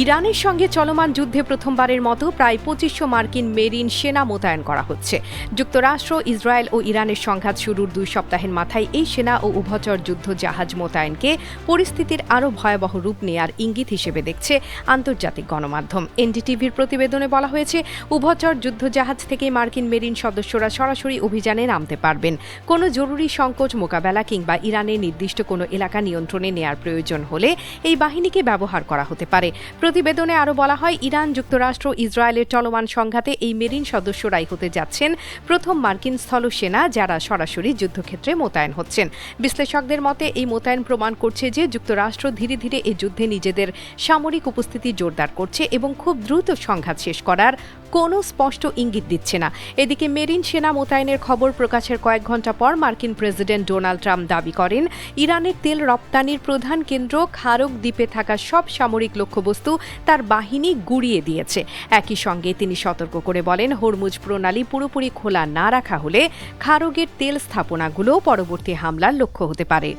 ইরানের সঙ্গে চলমান যুদ্ধে প্রথমবারের মতো প্রায় ২৫০০ মার্কিন মেরিন সেনা মোতায়েন করা হচ্ছে। যুক্তরাষ্ট্র, ইসরায়েল ও ইরানের সংঘাত শুরুর ২ সপ্তাহের মাথায় এই সেনা ও উভচর যুদ্ধ জাহাজ মোতায়েনকে পরিস্থিতির আরও ভয়াবহ রূপ নেয়ার ইঙ্গিত হিসেবে দেখছে আন্তর্জাতিক গণমাধ্যম। এনডিটিভির প্রতিবেদনে বলা হয়েছে, উভচর যুদ্ধ জাহাজ থেকে মার্কিন মেরিন সদস্যরা সরাসরি অভিযানে নামতে পারবেন। কোনো জরুরি সংকট মোকাবেলা কিংবা ইরানের নির্দিষ্ট কোনো এলাকা নিয়ন্ত্রণে নেয়ার প্রয়োজন হলে এই বাহিনীকে ব্যবহার করা হতে পারে। প্রতিবেদনে আরও বলা হয়, ইরান, যুক্তরাষ্ট্র, ইসরায়েলের চলমান সংঘাতে এই মেরিন সদস্যরাই হতে যাচ্ছেন প্রথম মার্কিন স্থলসেনা যারা সরাসরি যুদ্ধক্ষেত্রে মোতায়েন হচ্ছেন। বিশ্লেষকদের মতে এই মোতায়েন প্রমাণ করছে যে যুক্তরাষ্ট্র ধীরে ধীরে এই যুদ্ধে নিজেদের সামরিক উপস্থিতি জোরদার করছে এবং খুব দ্রুত সংঘাত শেষ করার কোনো স্পষ্ট ইঙ্গিত দিচ্ছে না। এদিকে মেরিন সেনা মোতায়েনের খবর প্রকাশের কয়েক ঘণ্টা পর মার্কিন প্রেসিডেন্ট ডোনাল্ড ট্রাম্প দাবি করেন, ইরানের তেল রপ্তানির প্রধান কেন্দ্র খারোগ দ্বীপে থাকা সব সামরিক লক্ষ্যবস্তু তার বাহিনী গুড়িয়ে দিয়েছে। একই সঙ্গে তিনি সতর্ক করে বলেন, হরমুজ প্রণালী পুরোপুরি খোলা না রাখা হলে খারোগের তেল স্থাপনাগুলোও পরবর্তী হামলার লক্ষ্য হতে পারে।